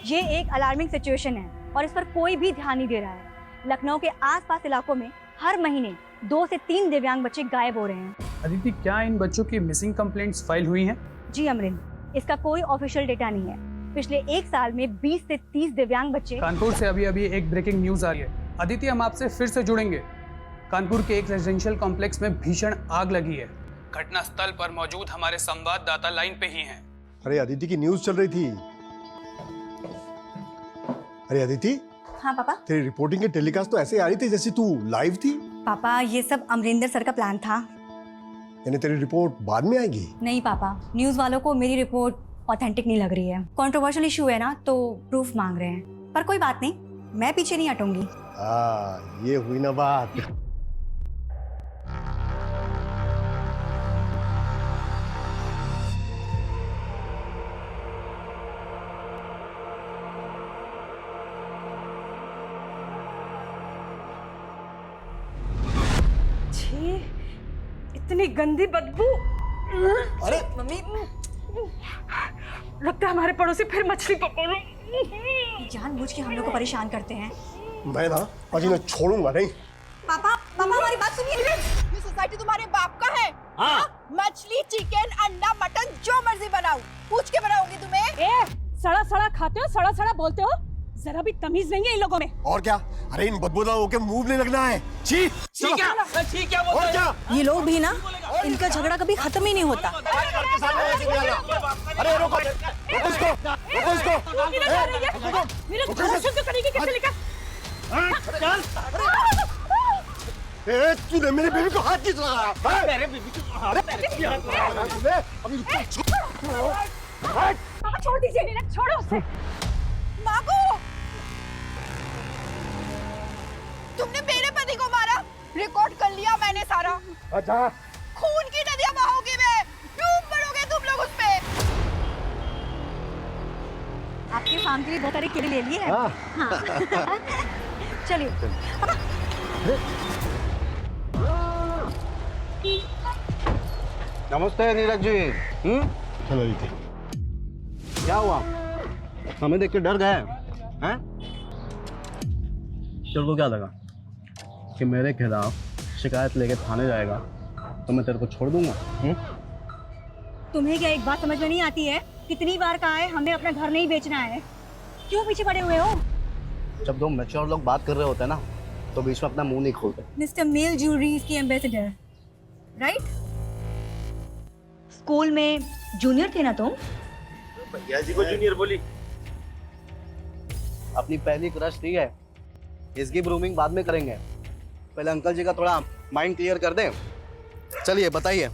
ये एक alarming situation है और इस पर कोई भी ध्यान नहीं दे रहा है। लखनऊ के आसपास इलाकों में हर महीने 2 से 3 दिव्यांग बच्चे गायब हो रहे हैं। अदिति, क्या इन बच्चों की मिसिंग कंप्लेंट्स फाइल हुई हैं? जी अमरिंद, इसका कोई ऑफिशियल डेटा नहीं है। पिछले 1 साल में 20 से 30 दिव्यांग बच्चे। कानपुर से अभी एक ब्रेकिंग न्यूज आ रही है। अदिति, हम आपसे फिर से जुड़ेंगे। कानपुर के एक रेजिडेंशियल कॉम्प्लेक्स में भीषण आग लगी है। घटना स्थल पर मौजूद हमारे संवाददाता लाइन पे ही हैं। अरे अदिति की न्यूज चल रही थी। अरे अदिति। हाँ पापा। तेरी रिपोर्टिंग के टेलीकास्ट तो ऐसे आ रही थी जैसे तू लाइव थी। पापा, ये सब अमरिंदर सर का प्लान था। यानी तेरी रिपोर्ट बाद में आएगी? नहीं पापा, न्यूज वालों को मेरी रिपोर्ट ऑथेंटिक नहीं लग रही है। कंट्रोवर्शियल इशू है ना, तो प्रूफ मांग रहे हैं। पर कोई बात नहीं, मैं पीछे नहीं हटूंगी। ये हुई ना बात। इतनी गंदी बदबू। अरे मम्मी, लगता है हमारे पड़ोसी फिर मछली पकड़ रहे। जानबूझ के हम लोग को परेशान करते हैं। मैं ना आज इन्हें छोड़ूंगा नहीं। पापा हमारी बात सुनिए। ये सोसाइटी तुम्हारे बाप का है? हाँ। मछली, चिकन, अंडा, मटन जो मर्जी बनाओ, पूछ के बनाओगी तुम्हें। ए, सड़ा सड़ा खाते हो, सड़ा सड़ा बोलते हो, जरा भी तमीज नहीं है इन लोगों में। और क्या? अरे इन बदबूदारों के मुंह नहीं लगना है। छी क्या और क्या? ये लोग भी ना, इनका झगड़ा कभी खत्म ही नहीं होता। अरे रोको इसको, रोको इसको। मेरे घर से तो करेगी कैसे लिखा? तूने मेरी बेबी को हाथ किस लगाया? मेरे बीबी को अभी पापा छोड़ दीजिए, नीरज छोड़ो उसे। मागो, तुमने मेरे पति को मारा। रिकॉर्ड कर लिया मैंने सारा। अच्छा, खून की नदियां बहाओगे, मैं डूब मरोगे तुम लोग उस पे। आपके फार्म के लिए बहुत सारे केले ले लिए हैं। हाँ। चलिए। नमस्ते नीरज जी। चलो रीति। क्या हुआ? हमें देख के डर गए हैं? तेरे को क्या लगा कि मेरे खिलाफ शिकायत लेके थाने जाएगा तो मैं तेरे को छोड़ दूंगा? तुम्हें क्या एक बात समझ में नहीं आती है? कितनी बार कहा है हमें अपना घर नहीं बेचना है, क्यों पीछे पड़े हुए हो? जब दो मैच्योर लोग बात कर रहे होते हैं ना, तो बीच में अपना मुंह नहीं खोलते। मिस्टर मेल ज्वेलरीज के एम्बेसडर, राइट? स्कूल में जूनियर थे ना तुम? भैया जी को जूनियर बोली। अपनी पहली क्रश थी है, इसकी ग्रूमिंग बाद में करेंगे। पहले अंकल जी का थोड़ा माइंड क्लियर कर दें। चलिए बताइए,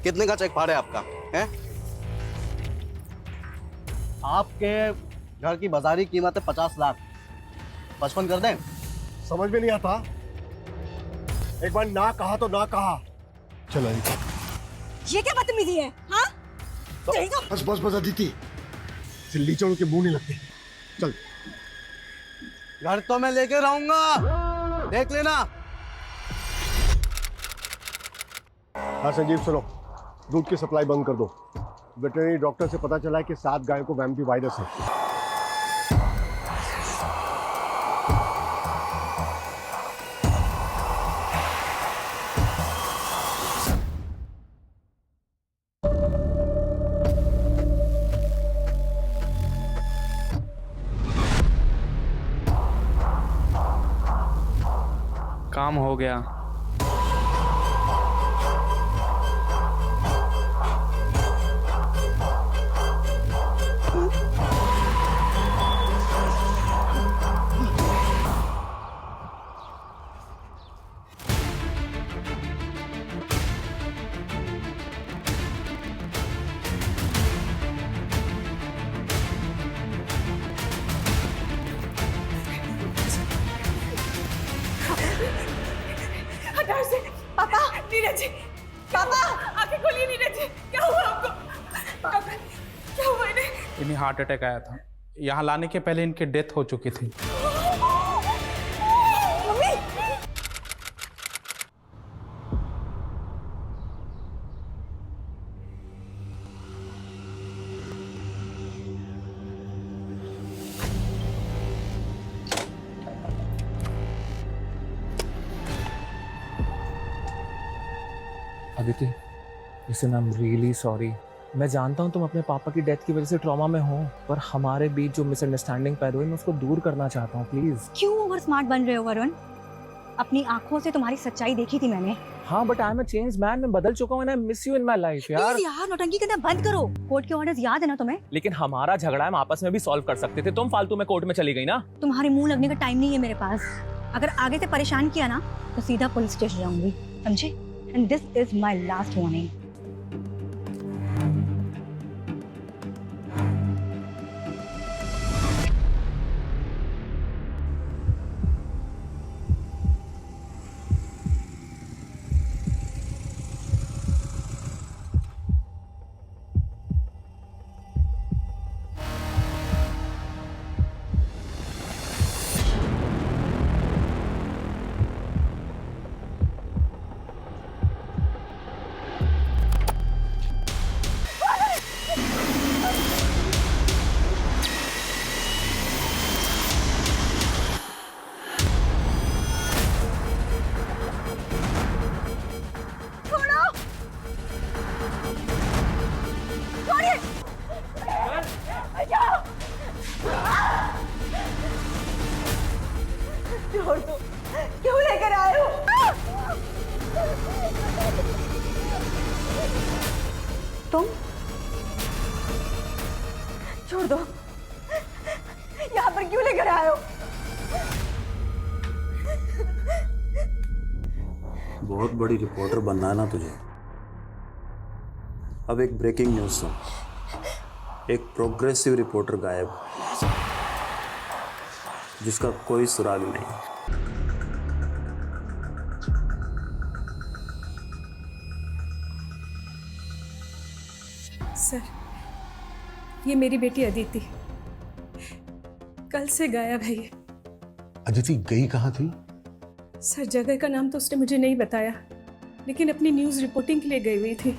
कितने का चेक फाड़े आपका है? आपके घर की बाजारी कीमत है 50 लाख। 55 कर दें? समझ में नहीं आता। एक बार ना कहा तो ना कहा। चलो रीति। ये क्या बदतमीजी है? हाँ? बस अदिति, लीचड़ों के मुंह नहीं लगते। चल। घर तो मैं लेके रहूंगा, देख लेना। हाँ संजीव, सुनो, दूध की सप्लाई बंद कर दो। वेटरनरी डॉक्टर से पता चला है कि 7 गायों को वैम्पी वायरस है। काम हो गया। पापा, नीरज जी, पापा, आंखें खोलिए नीरज जी, क्या हुआ आपको? क्या हुआ इन्हें? इन्हें हार्ट अटैक आया था। यहाँ लाने के पहले इनकी डेथ हो चुकी थी। Mummy, Aditi, listen, I am really sorry. मैं जानता हूँ तुम अपने पापा की डेथ की वजह से ट्रॉमा में हो, पर हमारे बीच जो मिसअंडरस्टैंडिंग पैदा हुई मैं उसको दूर करना चाहता हूँ, प्लीज। क्यों ओवर स्मार्ट बन रहे हो वरुण? अपनी आंखों से तुम्हारी सच्चाई देखी थी मैंने। हाँ, but I am a changed man, मैं बदल चुका हूँ and I miss you in my life यार। प्लीज यार, नौटंकी करना बंद करो। कोर्ट के ऑर्डर्स याद है ना तुम्हें? लेकिन हमारा झगड़ा हम आपस में भी सॉल्व कर सकते थे, तुम फालतू में कोर्ट में चली गई ना। तुम्हारे मुंह लगने का टाइम नहीं है मेरे पास। अगर आगे से परेशान किया ना तो सीधा पुलिस स्टेशन जाऊंगी, समझे? And this is my last warning. छोड़ दो, क्यों लेकर आए हो? तुम छोड़ दो, यहाँ पर क्यों लेकर आए हो? बहुत बड़ी रिपोर्टर बनना है ना तुझे। अब एक ब्रेकिंग न्यूज़ सुन। एक प्रोग्रेसिव रिपोर्टर गायब, जिसका कोई सुराग नहीं। सर, ये मेरी बेटी अदिति कल से गायब है। ये अदिति गई कहाँ थी? सर, जगह का नाम तो उसने मुझे नहीं बताया, लेकिन अपनी न्यूज़ रिपोर्टिंग के लिए गई हुई थी।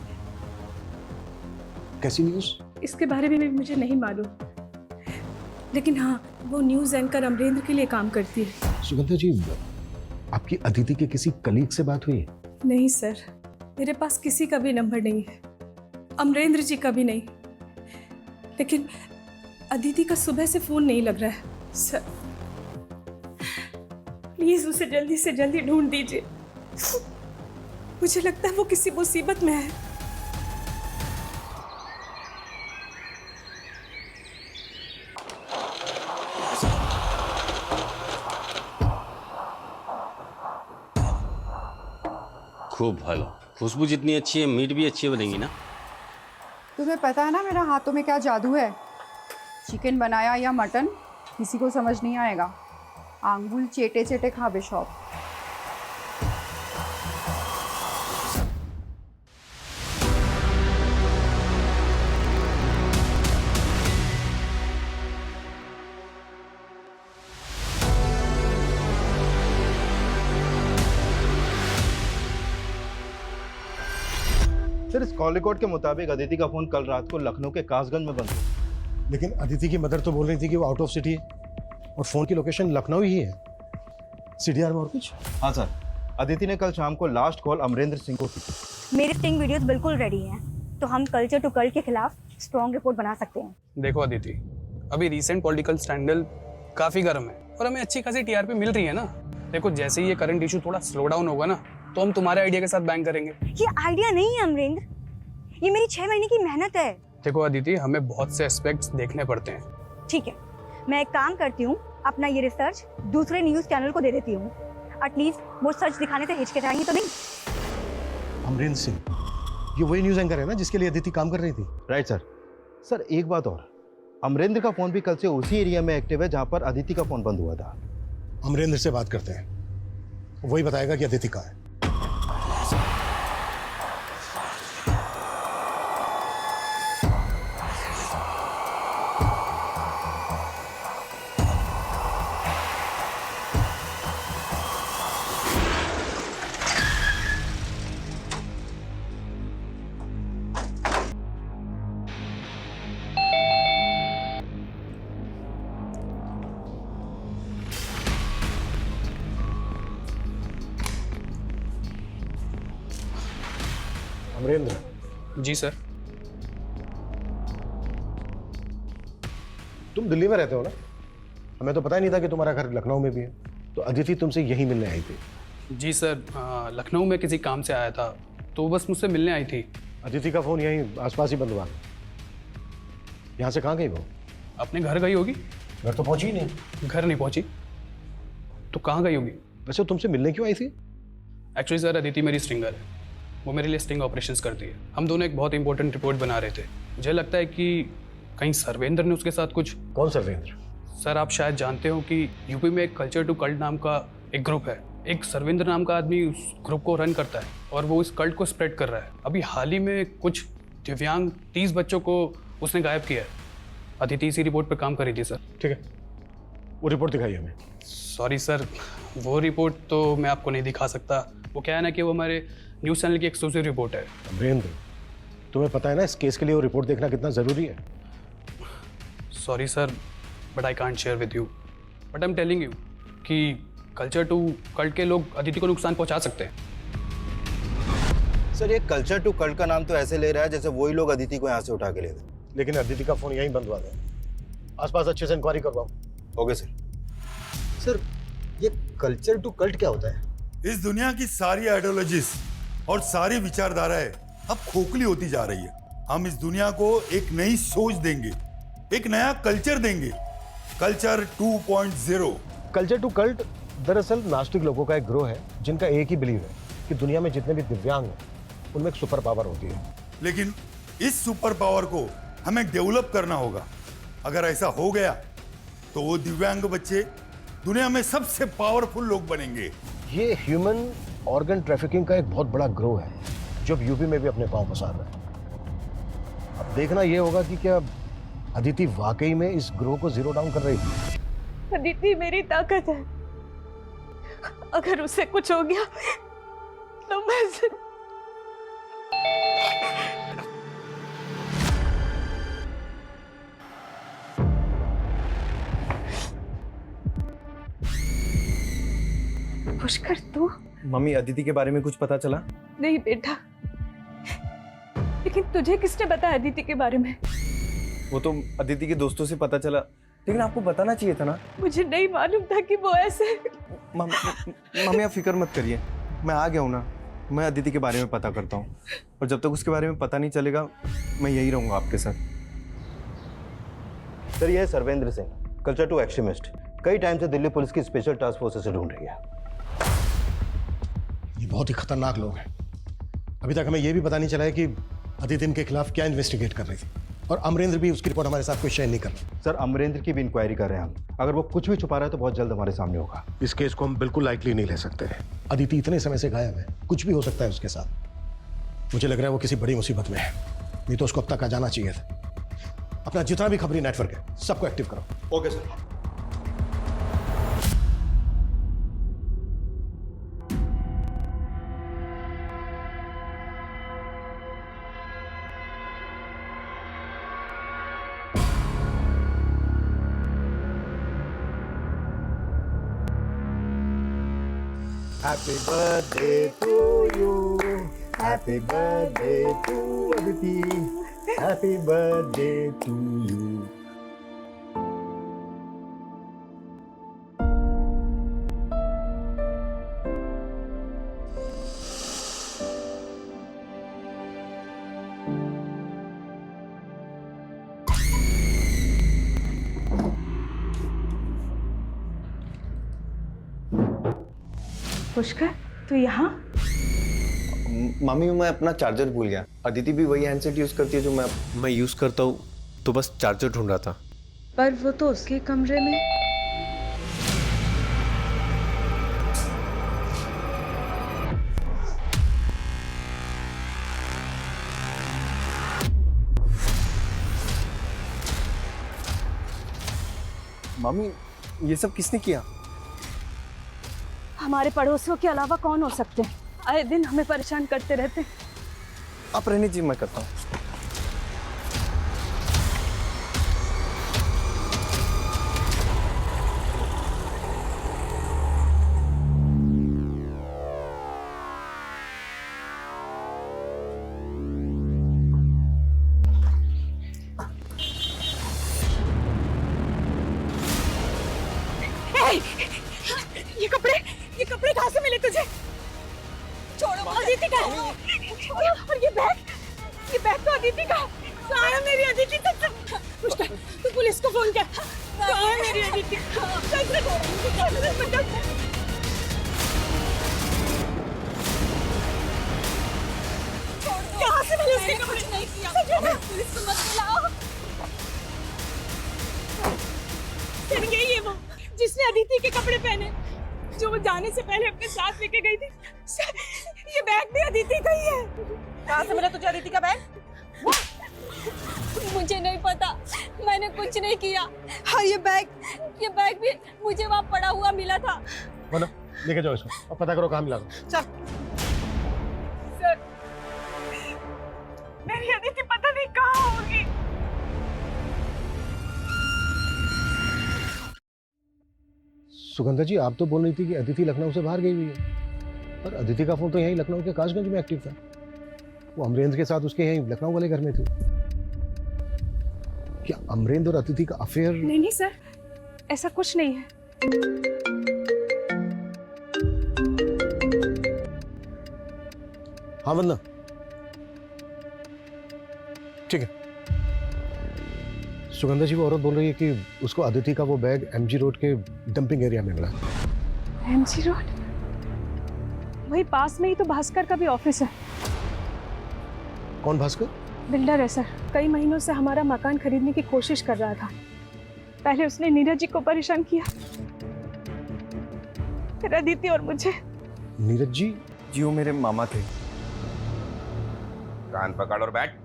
कैसी न्यूज़? इसके बारे में भी मुझे नहीं मालूम, लेकिन हाँ, वो न्यूज़ एंकर अमरेंद्र के लिए काम करती है। सुगंधा जी, आपकी अदिति के किसी कलीग से बात हुई? नहीं सर, मेरे पास किसी का भी नंबर नहीं है, अमरेंद्र जी का भी नहीं। लेकिन अदिति का सुबह से फोन नहीं लग रहा है। सर, प्लीज उसे जल्दी से जल्दी ढूंढ दीजिए। मुझे लगता है वो किसी मुसीबत में है। खूब भालो, खुशबू जितनी अच्छी है मीट भी अच्छी बनेगी ना। तुम्हें पता है ना मेरा हाथों में क्या जादू है? चिकन बनाया या मटन किसी को समझ नहीं आएगा। आंगुल चेटे चेटे खा बेशौक। सर, इस कॉल रिकॉर्ड के मुताबिक अदिति का फोन कल रात को लखनऊ के कासगंज में बंद हुआ। लेकिन अदिति की मदर तो बोल रही थी कि वो आउट ऑफ सिटी है और फोन की लोकेशन लखनऊ ही है। सीडीआर में और कुछ? हाँ सर, अदिति ने कल शाम को लास्ट कॉल अमरेंद्र सिंह को की। मेरे स्टिंग वीडियोस बिल्कुल रेडी हैं, तो हम कल्चर टू कल्ट के खिलाफ स्ट्रॉन्ग रिपोर्ट बना सकते हैं। देखो अदिति, अभी रीसेंट पॉलिटिकल स्कैंडल काफ़ी गर्म है और हमें अच्छी खासी टीआरपी मिल रही है ना। देखो, जैसे ही ये करंट इशू थोड़ा स्लो डाउन होगा ना, तो हम तुम्हारे आइडिया के साथ बैंक करेंगे। ये आइडिया नहीं है अमरेंद्र, ये मेरी 6 महीने की मेहनत है। देखो अदिति, हमें बहुत से एस्पेक्ट्स देखने पड़ते हैं। ठीक है, मैं एक काम करती हूँ, अपना ये रिसर्च दूसरे न्यूज चैनल को दे देती हूँ। एटलीस्ट वो सच दिखाने से हिचकिचाएंगे तो नहीं। अमरेंद्र सिंह, ये वही न्यूज़ एंकर है ना जिसके लिए अदिति काम कर रही थी? Right sir. सर, एक बात और, अमरेंद्र का फोन भी कल से उसी एरिया में एक्टिव है जहां पर अदिति का फोन बंद हुआ था। अमरेंद्र से बात करते हैं, वही बताएगा कि अदिति कहाँ है। अमरेंद्र, जी सर। तुम दिल्ली में रहते हो ना? हमें तो पता ही नहीं था कि तुम्हारा घर लखनऊ में भी है। तो अदिति तुमसे यहीं मिलने आई थी? जी सर, लखनऊ में किसी काम से आया था, तो बस मुझसे मिलने आई थी। अदिति का फोन यहीं आसपास ही बंद हुआ। यहाँ से कहाँ गई वो? अपने घर गई होगी। घर तो पहुंची ही नहीं। घर नहीं पहुंची तो कहाँ गई होगी? वैसे तुमसे मिलने क्यों आई थी? एक्चुअली सर, अदिति मेरी स्टिंगर है। वो मेरे लिए स्टिंग ऑपरेशंस करती है। हम दोनों एक बहुत इंपॉर्टेंट रिपोर्ट बना रहे थे। मुझे लगता है कि कहीं सर्वेंद्र ने उसके साथ कुछ। कौन सर्वेंद्र? सर, आप शायद जानते हो कि यूपी में एक कल्चर टू कल्ट नाम का एक ग्रुप है। एक सर्वेंद्र नाम का आदमी उस ग्रुप को रन करता है और वो इस कल्ट को स्प्रेड कर रहा है। अभी हाल ही में कुछ दिव्यांग 30 बच्चों को उसने गायब किया है। अदिति इसी रिपोर्ट पर काम कर रही थी सर। ठीक है, वो रिपोर्ट दिखाइए हमें। सॉरी सर, वो रिपोर्ट तो मैं आपको नहीं दिखा सकता। वो क्या है ना कि वो हमारे न्यूज़ चैनल की एक्सक्लूसिव रिपोर्ट है। अमरेंद्र, तुम्हें पता है ना इस केस के लिए वो रिपोर्ट देखना कितना ज़रूरी है? Sorry sir, but I can't share with you. But I am telling you कि कल्चर टू कल्ट के लोग अदिति को नुकसान पहुंचा सकते हैं। सर, ये कल्चर टू कल्ट का नाम तो ऐसे ले रहा है जैसे वही लोग अदिति को यहाँ से उठा के ले गए। लेकिन अदिति का फोन यहीं बंद हुआ था। आसपास अच्छे से इंक्वायरी करवाओ। Okay sir. सर, ये कल्चर टू कल्ट क्या होता है? इस दुनिया की सारी आइडियोलॉजीज और सारी विचारधाराएं अब खोखली होती जा रही है। हम इस दुनिया को एक नई सोच देंगे, एक नया कल्चर देंगे, कल्चर 2.0। कल्चर टू कल्ट दरअसल नास्तिक लोगों का एक ग्रोह है जिनका एक ही बिलीव है कि दुनिया में जितने भी दिव्यांग हैं उनमें एक सुपर पावर होती है। लेकिन इस सुपर पावर को हमें डेवलप करना होगा। अगर ऐसा हो गया तो वो दिव्यांग बच्चे दुनिया में सबसे पावरफुल लोग बनेंगे। ये ह्यूमन ऑर्गन ट्रैफिकिंग का एक बहुत बड़ा ग्रोह है जो अब यूपी में भी अपने पांव पसार रहा है। अब देखना ये होगा कि क्या अदिति वाकई में इस ग्रोह को जीरो डाउन कर रही थी। अदिति मेरी ताकत है। अगर उसे कुछ हो गया तो मैं पुष्कर, तू? मम्मी, अदिति के बारे में कुछ पता चला? नहीं बेटा, लेकिन तुझे किसने बताया अदिति के बारे में? वो तो अदिति के दोस्तों से पता चला, लेकिन आपको बताना चाहिए था ना। मुझे नहीं मालूम था कि वो ऐसे। मम्मी, आप फिक्र मत करिए, मैं आ गया हूँ ना। मैं अदिति के बारे में पता करता हूँ और जब तक उसके बारे में पता नहीं चलेगा मैं यही रहूँगा आपके साथ। सर, ये है Sarvendra Singh, culture to extremist. कई टाइम से दिल्ली पुलिस की स्पेशल टास्क फोर्स से ढूंढ रही है। ये बहुत ही खतरनाक लोग हैं। अभी तक हमें यह भी पता नहीं चला है कि अदिति इनके खिलाफ क्या इन्वेस्टिगेट कर रही थी और अमरेंद्र भी उसकी रिपोर्ट हमारे साथ कोई शेयर नहीं कर रहा। सर, अमरेंद्र की भी इंक्वायरी कर रहे हैं हम। अगर वो कुछ भी छुपा रहा है तो बहुत जल्द हमारे सामने होगा। इस केस को हम बिल्कुल लाइटली नहीं ले सकते। अदिति इतने समय से गायब है, कुछ भी हो सकता है उसके साथ। मुझे लग रहा है वो किसी बड़ी मुसीबत में है, नहीं तो उसको अब तक आ जाना चाहिए था। अपना जितना भी खबरी नेटवर्क है सबको एक्टिव करो। Okay sir. Happy birthday to you. Happy birthday to Aditi. Happy birthday to you. Pushkar, तू यहाँ? मम्मी, मैं अपना चार्जर भूल गया। अदिति भी वही हैंडसेट यूज करती है जो मैं यूज करता हूँ, तो बस चार्जर ढूंढ रहा था। पर वो तो उसके कमरे में। मम्मी, ये सब किसने किया? हमारे पड़ोसियों के अलावा कौन हो सकते हैं? आए दिन हमें परेशान करते रहते। आप रहने जी, मैं करता हूँ। मैंने तुझे। छोड़ो, अदिति का है। और ये बैग तो अदिति का। कहाँ है मेरी अदिति? कुछ कर, तू पुलिस को फोन कर। कहाँ है मेरी अदिति? कहाँ से मैंने उसके कपड़े नहीं किया? पुलिस को मत बुलाओ। सर यही है वो जिसने अदिति के कपड़े पहने, जो वो जाने से पहले अपने साथ लेके गई थी। सर ये बैग भी अदिति का ही है। कहाँ से मिला तुझे अदिति का बैग? मुझे नहीं पता, मैंने कुछ नहीं किया। और ये बैग भी मुझे वहाँ पड़ा हुआ मिला था। बोलो, लेके जाओ इसको और पता करो कहाँ मिला। चल। सर मेरी अदिति पता नहीं कहाँ होगी। सुगंधा जी, आप तो बोल रही थी कि अदिति लखनऊ से बाहर गई हुई है, पर अदिति का फोन तो यहीं लखनऊ के कासगंज में एक्टिव था। वो अमरेंद्र के साथ उसके यहीं लखनऊ वाले घर में थी। क्या अमरेंद्र और अदिति का अफेयर? नहीं सर, ऐसा कुछ नहीं है। हाँ वरना ठीक है। सुगंधा जी, वो औरत बोल रही है कि उसको अदिति का वो बैग एमजी रोड के डंपिंग एरिया में मिला। MG road? वही पास में ही तो भास्कर का भी ऑफिस है। कौन भास्कर? बिल्डर है सर, कई महीनों से हमारा मकान खरीदने की कोशिश कर रहा था। पहले उसने नीरज जी को परेशान किया, फिर अदिति और मुझे। नीरज जी? जी वो मेरे मामा थे। कान पकड़ और बैठ।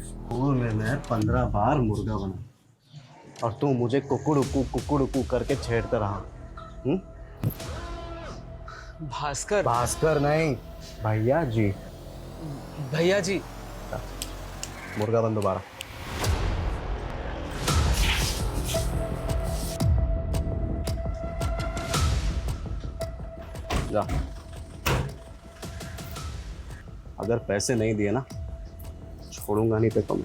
स्कूल में मैं 15 बार मुर्गा बना और तू मुझे कुकुड़ करके छेड़ता रहा। भास्कर नहीं, भैया जी। भैया जी। मुर्गा बन दोबारा। जा। अगर पैसे नहीं दिए ना, छोड़ूंगा नहीं पे तुम।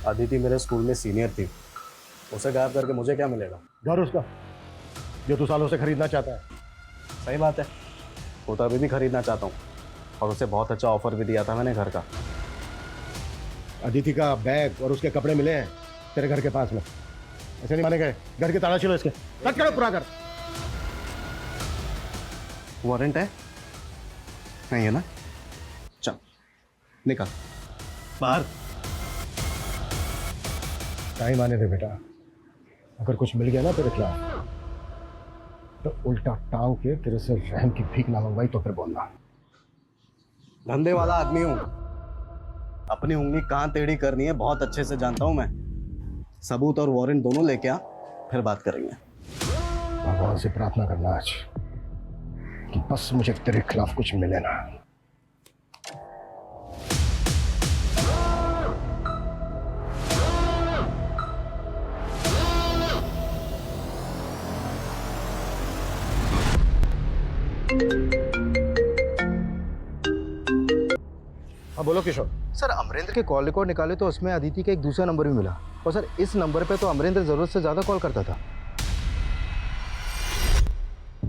अदिति मेरे स्कूल में सीनियर थी, उसे गायब करके मुझे क्या मिलेगा? घर उसका जो तू सालों से खरीदना चाहता है। सही बात है, वो तो अभी भी खरीदना चाहता हूँ और उसे बहुत अच्छा ऑफर भी दिया था मैंने घर का। अदिति का बैग और उसके कपड़े मिले हैं तेरे घर के पास में। ऐसे नहीं माने गए। घर के ताला छिलो इसके। कट करो, पूरा कर। वारंट है? नहीं है ना? चल निकल बाहर। टाइम आने दे बेटा। अगर कुछ मिल गया ना तेरे खिलाफ तो उल्टा टांग के तेरे से रहम की भीख ना मंगवाई तो फिर बोलना। धंधे वाला आदमी हूं, अपनी उंगली कहाँ टेढ़ी करनी है बहुत अच्छे से जानता हूं मैं। सबूत और वारंट दोनों लेके आ, फिर बात करेंगे। भगवान से प्रार्थना करना आज कि बस मुझे तेरे खिलाफ कुछ मिले ना। हाँ बोलो किशोर। सर अमरेंद्र के कॉल रिकॉर्ड निकाले तो उसमें अदिति का एक दूसरा नंबर भी मिला, और सर इस नंबर पे तो अमरेंद्र जरूरत से ज़्यादा कॉल करता था।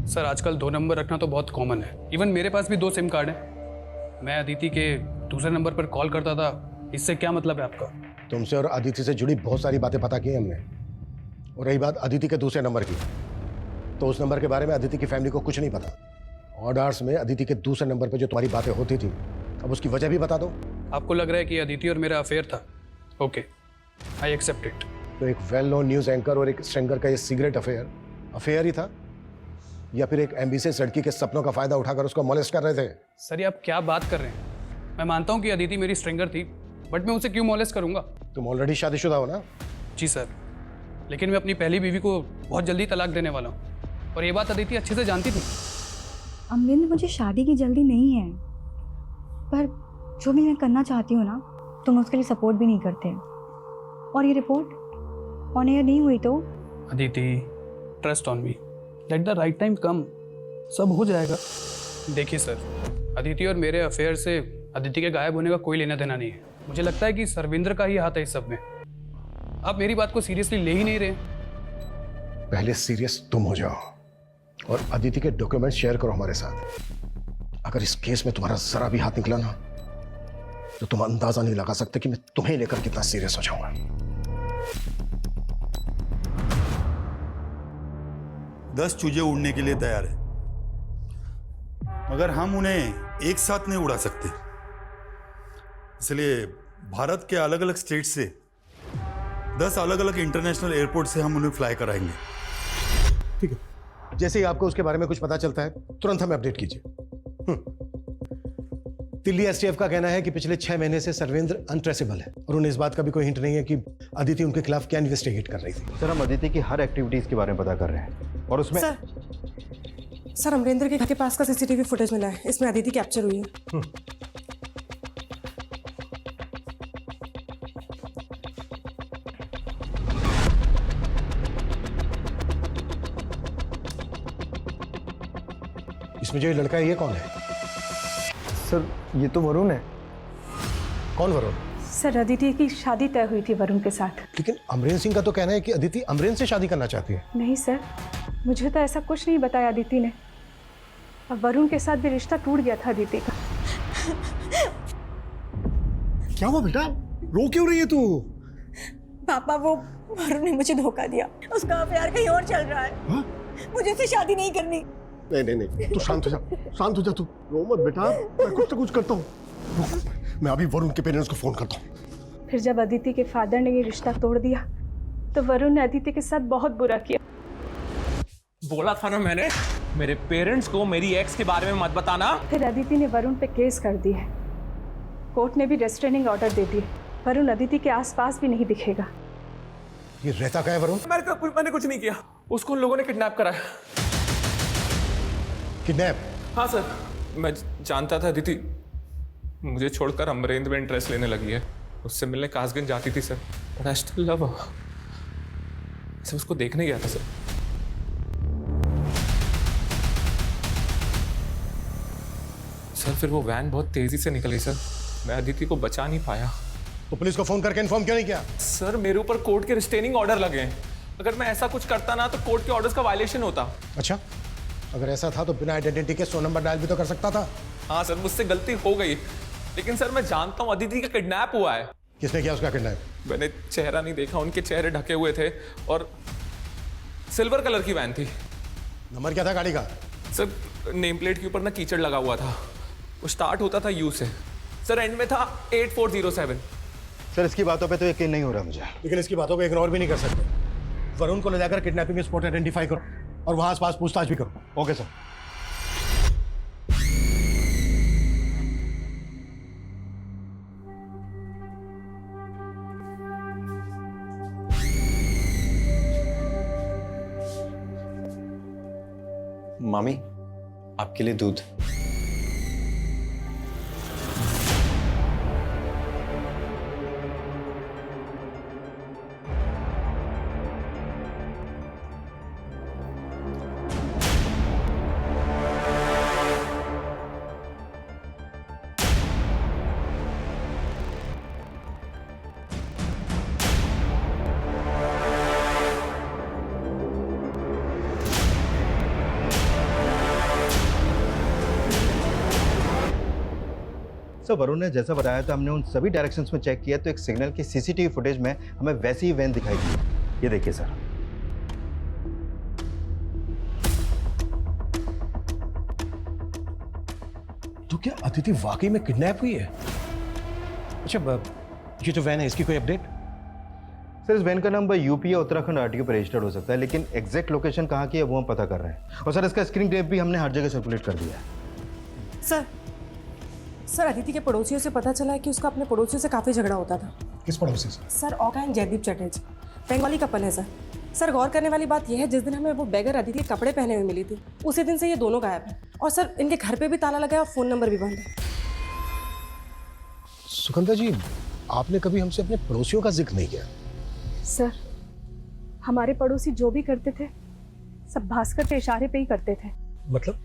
सर आजकल 2 नंबर रखना तो बहुत कॉमन है। इवन मेरे पास भी 2 सिम कार्ड हैं। मैं अदिति के दूसरे नंबर पर कॉल करता था। इससे क्या मतलब है आपका? तुमसे और अदिति से जुड़ी बहुत सारी बातें पता की हमने। और रही बात अदिति के दूसरे नंबर की, तो उस नंबर के बारे में अदिति की फैमिली को कुछ नहीं पता। ऑड आवर्स में अदिति के दूसरे नंबर पर जो तुम्हारी बातें होती थी, अब उसकी वजह भी बता दो। आपको लग रहा है कि अदिति और मेरा अफेयर था? Okay, I accept it. तो एक वेल नोन न्यूज एंकर और एक स्ट्रिंगर का ये सीक्रेट अफेयर ही था, या फिर एक एम्बिशियस लड़की के सपनों का फायदा उठाकर उसको मॉलेस्ट कर रहे थे? सर ये आप क्या बात कर रहे हैं? मैं मानता हूँ कि अदिति मेरी स्ट्रिंगर थी, बट मैं उसे क्यों मॉलेस्ट करूंगा? तुम ऑलरेडी शादीशुदा हो ना? जी सर, लेकिन मैं अपनी पहली बीवी को बहुत जल्दी तलाक देने वाला हूँ, और ये बात अदिति अच्छे से जानती थी। अमरिंदर, मुझे शादी की जल्दी नहीं है, पर जो भी मैं करना चाहती हूँ ना, तुम उसके लिए सपोर्ट भी नहीं करते। और ये रिपोर्ट ऑन एयर नहीं हुई तो? Aditi, trust on me, let the right time come, सब हो जाएगा। देखिए सर, अदिति और मेरे अफेयर से अदिति के गायब होने का कोई लेना देना नहीं है। मुझे लगता है कि सर्वेंद्र का ही हाथ है इस सब में। आप मेरी बात को सीरियसली ले ही नहीं रहे। पहले सीरियस तुम हो जाओ और अदिति के डॉक्यूमेंट शेयर करो हमारे साथ। अगर इस केस में तुम्हारा जरा भी हाथ निकला ना, तो तुम अंदाजा नहीं लगा सकते कि मैं तुम्हें लेकर कितना सीरियस हो जाऊंगा। 10 चूजे उड़ने के लिए तैयार है, मगर हम उन्हें एक साथ नहीं उड़ा सकते। इसलिए भारत के अलग अलग स्टेट से 10 अलग अलग इंटरनेशनल एयरपोर्ट से हम उन्हें फ्लाई कराएंगे। ठीक है, जैसे ही आपको उसके बारे में कुछ पता चलता है तुरंत हमें अपडेट कीजिए। दिल्ली एसटीएफ का कहना है कि पिछले 6 महीने से सर्वेंद्र अनट्रेसेबल है और उन्हें इस बात का भी कोई हिंट नहीं है कि अदिति उनके खिलाफ क्या इन्वेस्टिगेट कर रही थी। सर, हम अदिति की हर एक्टिविटीज के बारे में पता कर रहे हैं और उसमें सर अमरेंद्र के घर के पास का सीसीटीवी फुटेज मिला है, इसमें अदिति कैप्चर हुई है। इसमें जो ये लड़का है ये कौन है? सर, ये तो वरुण है। कौन वरुण? सर अदिति की शादी तय हुई थी वरुण के साथ। लेकिन अमरेंद्र सिंह का तो कहना है कि अदिति अमरेंद्र से शादी करना चाहती है। नहीं सर, मुझे तो ऐसा कुछ नहीं बताया अदिति ने। और वरुण के साथ भी रिश्ता टूट गया था अदिति का। क्या हुआ बेटा, रो क्यों रही है तू? पापा, वो वरुण ने मुझे धोखा दिया, उसका अफेयर कहीं और चल रहा है। हाँ? मुझे उससे शादी नहीं करनी। नहीं, तू शांत हो जा, शांत हो जा तू, रो मत बेटा, मैं कुछ ना कुछ करता हूँ। मैं अभी वरुण के पेरेंट्स को फोन करता हूँ। फिर जब अदिति के फादर ने ये रिश्ता तोड़ दिया तो वरुण ने अदिति के साथ बहुत बुरा किया। बोला था ना मैंने, मेरे पेरेंट्स को मेरी एक्स के बारे में मत बताना। फिर अदिति ने वरुण पे केस कर दी है। कोर्ट ने भी रेस्ट्रेनिंग ऑर्डर दे दिए। वरुण अदिति के आसपास भी नहीं दिखेगा। ये रहता क्या है वरुण? मैंने कुछ नहीं किया, उसको उन लोगों ने किडनैप कराया। किडनैप? हाँ सर, मैं जानता था अदिति मुझे छोड़कर अमरेंद्र में इंटरेस्ट लेने लगी है। उससे मिलने कासगंज जाती थी sir, but I still love her. Sir उसको देखने गया था सर। सर फिर वो वैन बहुत तेजी से निकली सर, मैं अदिति को बचा नहीं पाया। तो पुलिस को फोन करके इन्फॉर्म क्यों नहीं किया? सर मेरे ऊपर कोर्ट के रिस्ट्रेनिंग ऑर्डर लगे हैं। अगर मैं ऐसा कुछ करता ना तो कोर्ट के ऑर्डर्स का वायलेशन होता। अच्छा, अगर ऐसा था तो बिना आइडेंटिटी के 100 नंबर डायल भी तो कर सकता था। हाँ सर, मुझसे गलती हो गई, लेकिन सर मैं जानता हूँ अदिति का किडनैप हुआ है। किसने किया उसका किडनैप? मैंने चेहरा नहीं देखा, उनके चेहरे ढके हुए थे और सिल्वर कलर की वैन थी। नंबर क्या था गाड़ी का? सर नेम प्लेट के ऊपर ना कीचड़ लगा हुआ था, वो स्टार्ट होता था यू से, सर एंड में था 8407। सर इसकी बातों पे तो यकीन नहीं हो रहा मुझे। लेकिन इसकी बातों को इग्नोर भी नहीं कर सकते। वरुण को ले जाकर किडनैपिंग स्पॉट आइडेंटिफाई करो और वहां आसपास पूछताछ भी करो। Okay sir. मामी, आपके लिए दूध। सर वरुण ने जैसा बताया था, हमने उन सभी डायरेक्शंस में चेक किया तो एक सिग्नल की सीसीटीवी फुटेज में हमें वैसी ही वैन दिखाई दी। ये देखिए सर। तो क्या अदिति वाकई में किडनैप हुई है? अच्छा, ये जो वैन है इसकी कोई अपडेट? सर इस वैन का नंबर यूपी या उत्तराखंड आरटीओ पर रजिस्टर्ड हो सकता है, लेकिन एग्जैक्ट लोकेशन कहाँ की है वो हम पता कर रहे हैं। और सर इसका स्क्रीन टेप भी हमने हर जगह सर्कुलेट कर दिया है। सर अदिति के पड़ोसियों से पता चला है कि उसका अपने पड़ोसियों से काफी झगड़ा होता था। किस पड़ोसी से? सर ओका एंड जयदीप चटर्जी, बंगाली कपल है सर। सर गौर करने वाली बात यह है, जिस दिन हमें वो बेगर अदिति के कपड़े पहने हुए मिली थी, उसी दिन से ये दोनों गायब हैं। और सर इनके घर पे भी ताला लगा है और फोन नंबर भी बंद है। सुगंधा जी, आपने कभी हमसे अपने पड़ोसियों का जिक्र नहीं किया। सर हमारे पड़ोसी जो भी करते थे सब भास्कर के इशारे पे ही करते थे। मतलब?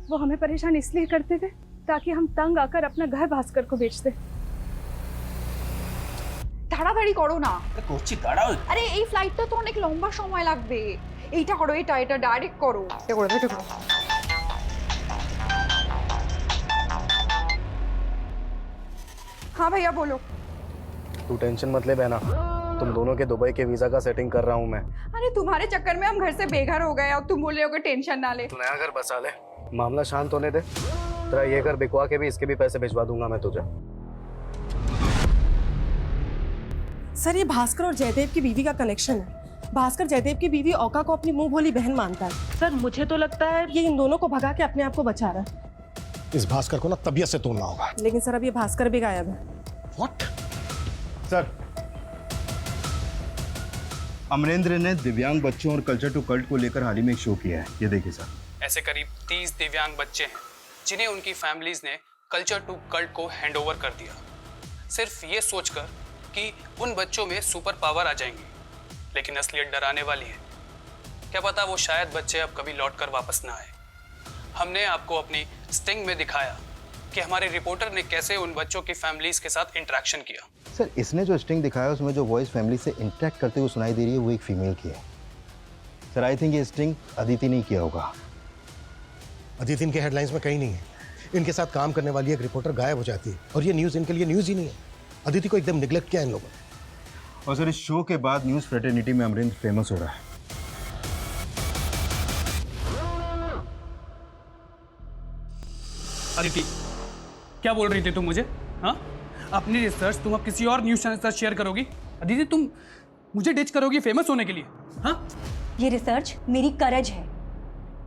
वो हमें परेशान इसलिए करते थे ताकि हम तंग आकर अपना घर भास्कर को बेच दे। তাড়াতাড়ি করো না। করছি দাঁড়াও। আরে এই ফ্লাইটটা তো অনেক লম্বা সময় লাগবে। এইটা করো, এটা ডাইরেক্ট করো। এটা করো। हाँ भैया बोलो। तू टेंशन मत ले बहना, तुम दोनों के दुबई के वीजा का सेटिंग कर रहा हूँ मैं। अरे तुम्हारे चक्कर में हम घर से बेघर हो गए, अब तुम बोल रहे हो कि टेंशन ना ले। तू नया घर बसा ले, मामला शांत होने दे। तेरा ये घर बिकवा के भी इसके भी पैसे भिजवा दूंगा मैं तुझे। सर ये भास्कर और जयदेव की बीवी का कनेक्शन है। भास्कर जयदेव की बीवी औका को अपनी मुंह भोली बहन मानता है। सर मुझे तो लगता है ये इन दोनों को भगा के अपने आप को बचा रहा है। इस भास्कर को ना तबीयत से तोड़ना होगा। लेकिन सर अब ये भास्कर भी गायब है। व्हाट? सर, अमरेंद्र ने दिव्यांग बच्चों और कल्चर टू कल्ट को लेकर हाल ही में एक शो किया है, ये देखिए सर। ऐसे करीब 30 दिव्यांग बच्चे हैं जिन्हें उनकी फैमिलीज ने कल्चर टू कल्ट को हैंडओवर कर दिया, सिर्फ ये सोचकर कि उन बच्चों में सुपर पावर आ जाएंगे। लेकिन असलियत डराने वाली है। क्या पता वो शायद बच्चे अब कभी लौट कर वापस ना आए। हमने आपको अपनी स्टिंग में दिखाया कि हमारे रिपोर्टर ने कैसे उन बच्चों की फैमिलीज के साथ इंटरेक्शन किया। सर, इसने जो स्टिंग दिखाया उसमें जो वॉइस फैमिली से इंटरेक्ट करते हुए सुनाई दे रही है वो एक फीमेल की है। सर, आई थिंक ये स्टिंग अदिति नहीं किया होगा। अदिति इनके हेडलाइंस में कहीं नहीं है। इनके साथ काम करने वाली एक रिपोर्टर गायब हो जाती है और ये न्यूज़ इनके लिए न्यूज़ ही नहीं है। अदिति को एकदम निगलेक्ट किया इन लोगों ने। और सर, इस शो के बाद न्यूज़ फ्रेटर्निटी में अमरेंद्र फेमस हो रहा है। अदिति, क्या बोल रही थी तुम मुझे? हाँ, अपनी रिसर्च तुम अब किसी और न्यूज़ चैनल के साथ शेयर करोगी? अदिति, तुम मुझे डिच करोगी फेमस होने के लिए? हाँ, ये रिसर्च मेरी करज है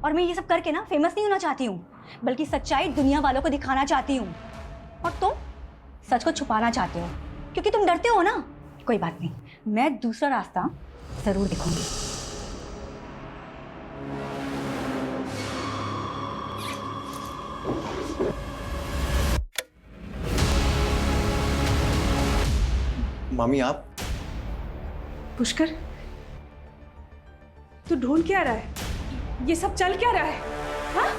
और मैं ये सब करके ना फेमस नहीं होना चाहती हूँ, बल्कि सच्चाई दुनिया वालों को दिखाना चाहती हूँ। और तुम सच को छुपाना चाहते हो क्योंकि तुम डरते हो ना। कोई बात नहीं, मैं दूसरा रास्ता जरूर दिखाऊंगी। मामी आप? पुष्कर, तू ढूंढ क्या रहा है? ये सब चल क्या रहा है? हाँ?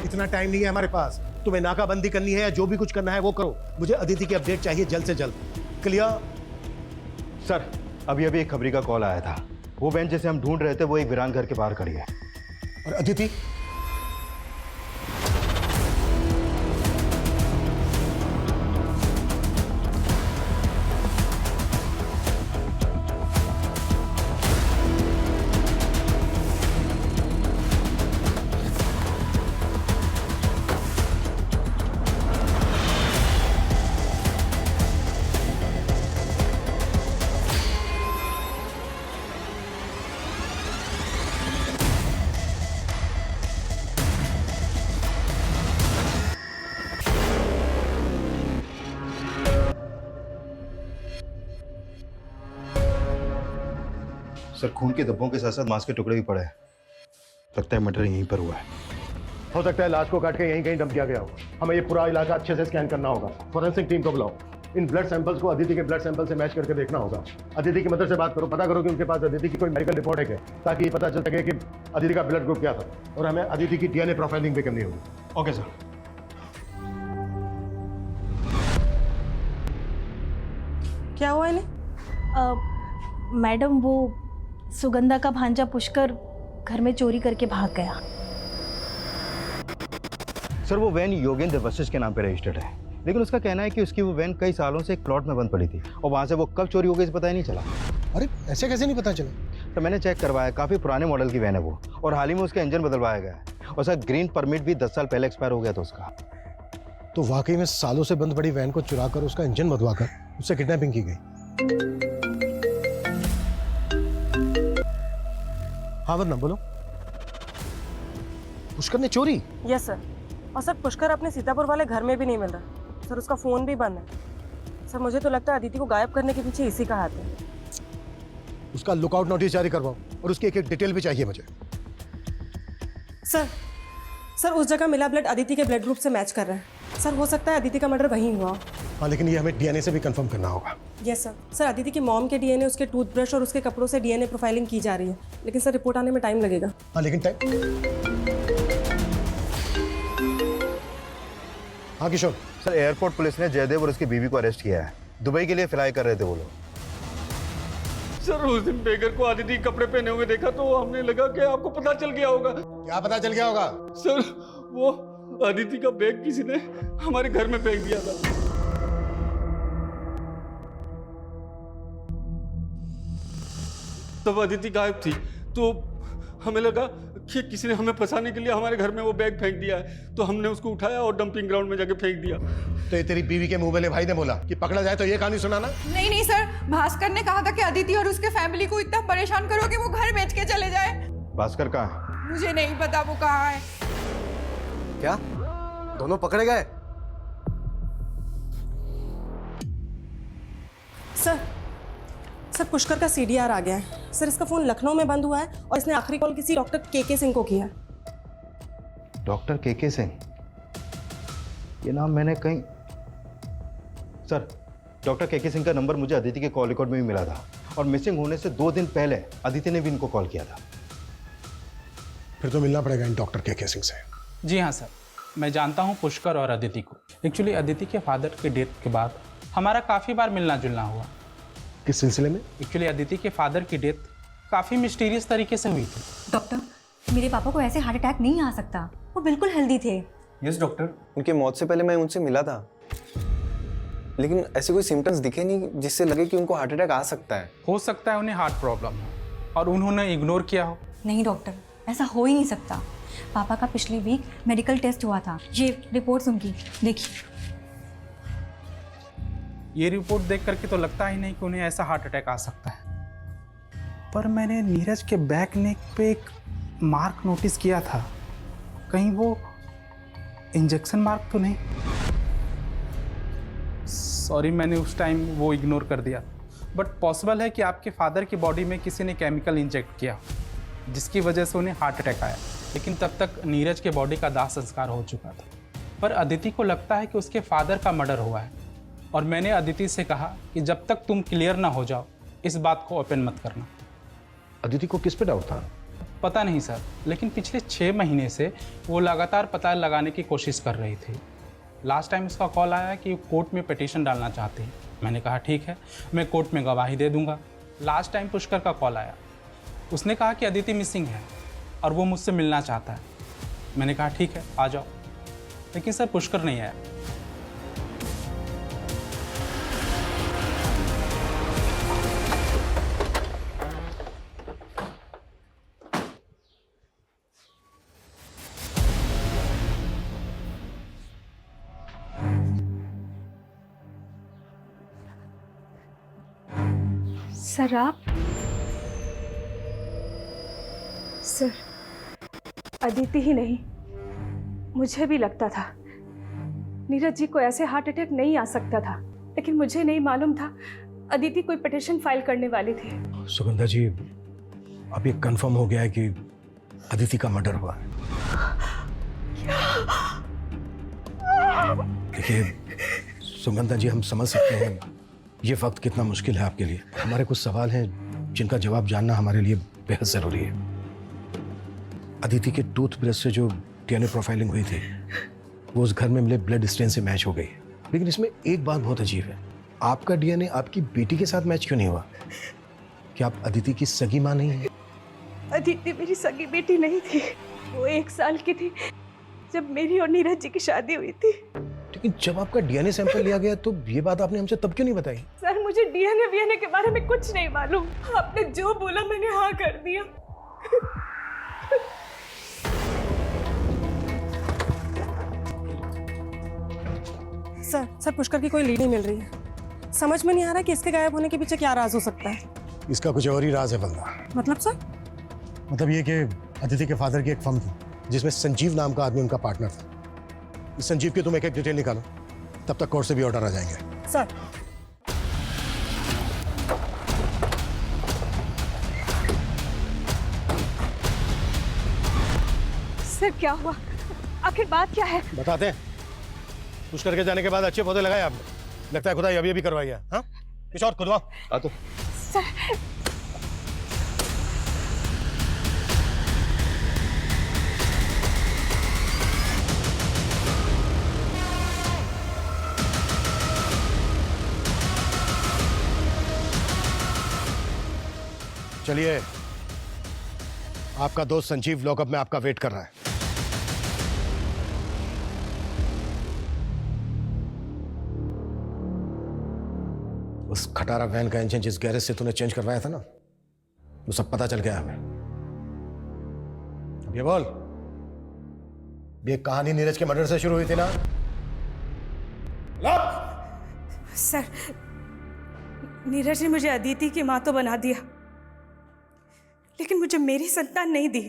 इतना टाइम नहीं है हमारे पास। तुम्हें नाकाबंदी करनी है या जो भी कुछ करना है वो करो। मुझे अदिति की अपडेट चाहिए जल्द से जल्द। क्लियर? सर, अभी एक खबरी का कॉल आया था। वो बहन जिसे हम ढूंढ रहे थे वो एक वीरान घर के बाहर खड़ी है। और अदिति? सर, खून के धब्बों के साथ साथ मांस के टुकड़े भी पड़े हैं। लगता है मर्डर यहीं पर हुआ है। हो सकता है लाश को काट के यहीं कहीं डंप किया गया हो। हमें ये पूरा इलाका अच्छे से स्कैन करना होगा। फॉरेंसिक टीम को बुलाओ। इन ब्लड सैंपल्स को अदिति के ब्लड सैंपल से मैच करके देखना होगा। अदिति की मदर से बात करो, पता करो कि उनके पास अदिति की कोई मेडिकल रिपोर्ट है क्या, ताकि ये पता चल सके कि अदिति का ब्लड ग्रुप क्या था। और हमें अदिति की डीएनए प्रोफाइलिंग भी करनी होगी। Okay sir. क्या हुआ इन्हें? मैडम, वो सुगंधा का भांजा पुष्कर घर में चोरी करके भाग गया। सर, वो वैन योगेंद्र वशिष्ठ के नाम पे रजिस्टर्ड है, लेकिन उसका कहना है कि उसकी वो वैन कई सालों से एक प्लॉट में बंद पड़ी थी और वहाँ से वो कब चोरी हो गई इसे पता ही नहीं चला। अरे ऐसे कैसे नहीं पता चला? तो मैंने चेक करवाया, काफ़ी पुराने मॉडल की वैन है वो, और हाल ही में उसका इंजन बदलवाया गया है। और सर, ग्रीन परमिट भी 10 साल पहले एक्सपायर हो गया था उसका। तो वाकई में सालों से बंद पड़ी वैन को चुरा कर उसका इंजन बदलवाकर उससे किडनैपिंग की गई। हाँ वरना बोलो, पुष्कर ने चोरी? Yes sir. और सर, पुष्कर अपने सीतापुर वाले घर में भी नहीं मिल रहा सर। उसका फोन भी बंद है सर। मुझे तो लगता है अदिति को गायब करने के पीछे इसी का हाथ है। उसका लुकआउट नोटिस जारी करवाओ और उसकी एक डिटेल भी चाहिए मुझे। सर उस जगह मिला ब्लड अदिति के ब्लड ग्रुप से मैच कर रहा है। सर हो सकता है अदिति का मर्डर वहीं हुआ हो। हाँ, लेकिन ये हमें डीएनए से भी कंफर्म करना होगा। Yes sir. सर अदिति की मॉम के डीएनए, उसके टूथब्रश और उसके कपड़ों से डीएनए प्रोफाइलिंग की जा रही है, लेकिन सर रिपोर्ट आने में टाइम लगेगा। हाँ, लेकिन टाइम। हाँ किशोर। सर एयरपोर्ट पुलिस ने जयदेव और उसकी बीवी को अरेस्ट किया है। दुबई के लिए फ्लाई कर रहे थे वो लोग। सर उस दिन बेगर को अदिति कपड़े पहने हुए देखा तो हमने लगा कि आपको पता चल गया होगा। क्या पता चल गया होगा? सर वो अदिति का बैग किसी ने हमारे घर में फेंक दिया था। तब अदिति गायब थी तो हमें लगा कि किसी ने हमें फंसाने के लिए हमारे घर में वो बैग फेंक दिया है, तो हमने उसको उठाया और डंपिंग ग्राउंड में जाके फेंक दिया। तो ये तेरी बीवी के मुंह वाले भाई ने बोला कि पकड़ा जाए तो ये कहानी सुनाना? नहीं नहीं सर, भास्कर ने कहा था कि अदिति और उसके फैमिली को इतना परेशान करो कि वो घर बेच के चले जाए। भास्कर कहाँ है? मुझे नहीं पता वो कहाँ है। क्या दोनों पकड़े गए? सर पुष्कर का सीडीआर आ गया है। सर इसका फोन लखनऊ में बंद हुआ है और इसने आखिरी कॉल किसी डॉक्टर के सिंह को किया। डॉक्टर के सिंह? ये नाम मैंने कहीं। सर डॉक्टर के सिंह का नंबर मुझे अदिति के कॉल रिकॉर्ड में भी मिला था और मिसिंग होने से 2 दिन पहले अदिति ने भी इनको कॉल किया था। फिर तो मिलना पड़ेगा इन डॉक्टर के सिंह से। जी हाँ सर, मैं जानता हूँ पुष्कर और अदिति को। एक्चुअली अदिति के फादर के डेथ के बाद हमारा काफ़ी बार मिलना जुलना हुआ। किस सिलसिले में? एक्चुअली अदिति के फादर की डेथ काफ़ी मिस्टीरियस तरीके से हुई थी। डॉक्टर, मेरे पापा को ऐसे हार्ट अटैक नहीं आ सकता, वो बिल्कुल हेल्दी थे। यस डॉक्टर, उनकी मौत से पहले मैं उनसे मिला था, लेकिन ऐसे कोई सिम्टम्स दिखे नहीं जिससे लगे कि उनको हार्ट अटैक आ सकता है। हो सकता है उन्हें हार्ट प्रॉब्लम हो और उन्होंने इग्नोर किया हो। नहीं डॉक्टर, ऐसा हो ही नहीं सकता। पापा का पिछले वीक मेडिकल टेस्ट हुआ था, ये रिपोर्ट्स उनकी देखिए। ये रिपोर्ट देख करके तो लगता ही नहीं कि उन्हें ऐसा हार्ट अटैक आ सकता है। पर मैंने नीरज के बैक नेक पे एक मार्क नोटिस किया था, कहीं वो इंजेक्शन मार्क तो नहीं? सॉरी, मैंने उस टाइम वो इग्नोर कर दिया। बट पॉसिबल है कि आपके फादर की बॉडी में किसी ने केमिकल इंजेक्ट किया जिसकी वजह से उन्हें हार्ट अटैक आया, लेकिन तब तक नीरज के बॉडी का दाह संस्कार हो चुका था। पर अदिति को लगता है कि उसके फादर का मर्डर हुआ है और मैंने अदिति से कहा कि जब तक तुम क्लियर ना हो जाओ इस बात को ओपन मत करना। अदिति को किस पे डाउट था? पता नहीं सर, लेकिन पिछले 6 महीने से वो लगातार पता लगाने की कोशिश कर रही थी। लास्ट टाइम उसका कॉल आया कि वो कोर्ट में पिटीशन डालना चाहती है। मैंने कहा ठीक है, मैं कोर्ट में गवाही दे दूंगा। लास्ट टाइम पुष्कर का कॉल आया, उसने कहा कि अदिति मिसिंग है और वो मुझसे मिलना चाहता है। मैंने कहा ठीक है आ जाओ, लेकिन सर पुष्कर नहीं आया। सर आप? सर अदिति ही नहीं, मुझे भी लगता था नीरज जी को ऐसे हार्ट अटैक नहीं आ सकता था, लेकिन मुझे नहीं मालूम था अदिति कोई पिटीशन फाइल करने वाली थी। सुगंधा जी, अब ये कंफर्म हो गया है कि अदिति का मर्डर हुआ है। देखिए सुगंधा जी, हम समझ सकते हैं ये वक्त कितना मुश्किल है आपके लिए। हमारे कुछ सवाल हैं जिनका जवाब जानना हमारे लिए बेहद ज़रूरी है। अदिति के टूथब्रश से जो डीएनए प्रोफाइलिंग हुई थी वो उस घर में मिले ब्लड स्टेन से मैच हो गई, लेकिन इसमें एक बात बहुत अजीब है, आपका डीएनए आपकी बेटी के साथ मैच क्यों नहीं हुआ? क्या आप अदिति की सगी माँ नहीं है? अदिति मेरी सगी बेटी नहीं थी, वो 1 साल की थी जब मेरी और नीरज जी की शादी हुई थी। लेकिन जब आपका डीएनए सैंपल लिया गया तो ये बात आपने हमसे तब क्यों नहीं बताई? सर मुझे डीएनए के बारे में कुछ नहीं मालूम, आपने जो बोला मैंने हाँ कर दिया। सर पुष्कर की कोई लीड नहीं मिल रही है। समझ में नहीं आ रहा कि इसके गायब होने के पीछे क्या राज हो सकता है। इसका कुछ और ही राज है बंदा। मतलब सर? मतलब ये कि अदिति के फादर की एक फर्म थी जिसमें संजीव नाम का आदमी उनका पार्टनर था। इस संजीव की तुम एक डिटेल निकालो, तब तक कोर्ट से भी ऑर्डर आ जाएंगे। सर सर क्या हुआ? आखिर बात क्या है? बताते हैं। कुछ करके जाने के बाद अच्छे पौधे लगाए आपने, लगता है खुदाई अभी अभी करवाई है। हाँ, कुछ और खुदवाओ। आ तो चलिए, आपका दोस्त संजीव लॉकअप में आपका वेट कर रहा है। उस खटारा वैन का इंजन जिस गैरेज से तूने चेंज करवाया था ना, वो सब पता चल गया हमें। अब ये बोल, ये कहानी नीरज के मर्डर से शुरू हुई थी ना? सर, नीरज ने मुझे अदिति की मां तो बना दिया, लेकिन मुझे मेरी संतान नहीं दी।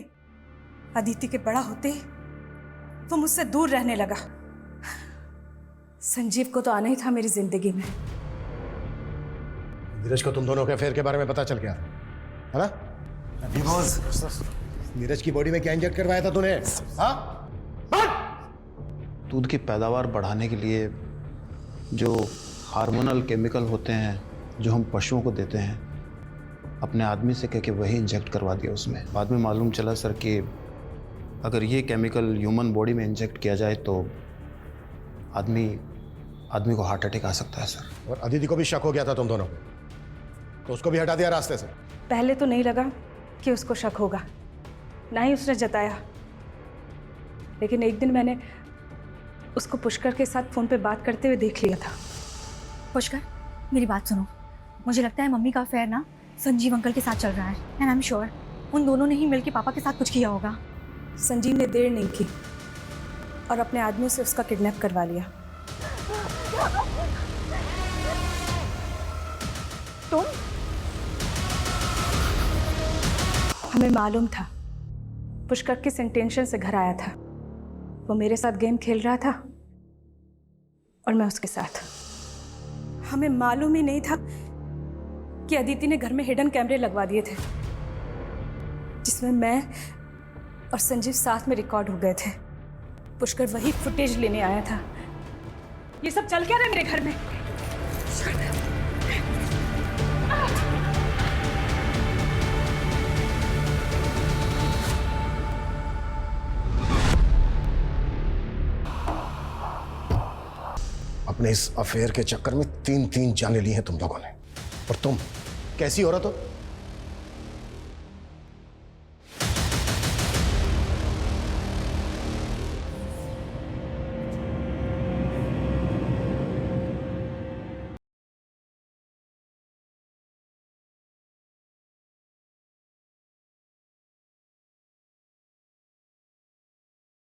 अदिति के बड़ा होते ही वो मुझसे दूर रहने लगा। संजीव को तो आना ही था मेरी जिंदगी में। नीरज को तुम दोनों के अफेयर के बारे में पता चल गया है ना? नीरज की बॉडी में क्या इंजेक्ट करवाया था तूने? हाँ? दूध की पैदावार बढ़ाने के लिए जो हार्मोनल केमिकल होते हैं जो हम पशुओं को देते हैं, अपने आदमी से कह के वही इंजेक्ट करवा दिया उसमें। बाद में मालूम चला सर कि अगर ये केमिकल ह्यूमन बॉडी में इंजेक्ट किया जाए तो आदमी को हार्ट अटैक आ सकता है सर। और अदिति को भी शक हो गया था तुम दोनों को, तो उसको भी हटा दिया रास्ते से? पहले तो नहीं लगा कि उसको शक होगा, ना ही उसने जताया, लेकिन एक दिन मैंने उसको पुष्कर के साथ फ़ोन पे बात करते हुए देख लिया था। पुष्कर, मेरी बात सुनो। मुझे लगता है मम्मी का अफेयर ना संजीव अंकल के साथ चल रहा है, एंड आई एम श्योर उन दोनों ने ही मिलकर पापा के साथ कुछ किया होगा। संजीव ने देर नहीं की और अपने आदमियों से उसका किडनैप करवा लिया। तुम? हमें मालूम था पुष्कर किस इंटेंशन से घर आया था। वो मेरे साथ गेम खेल रहा था और मैं उसके साथ। हमें मालूम ही नहीं था कि अदिति ने घर में हिडन कैमरे लगवा दिए थे, जिसमें मैं और संजीव साथ में रिकॉर्ड हो गए थे। पुष्कर वही फुटेज लेने आया था। ये सब चल क्या रहा है मेरे घर में? अपने इस अफेयर के चक्कर में 3 जाने ली हैं तुम लोगों ने। और तुम कैसी औरत हो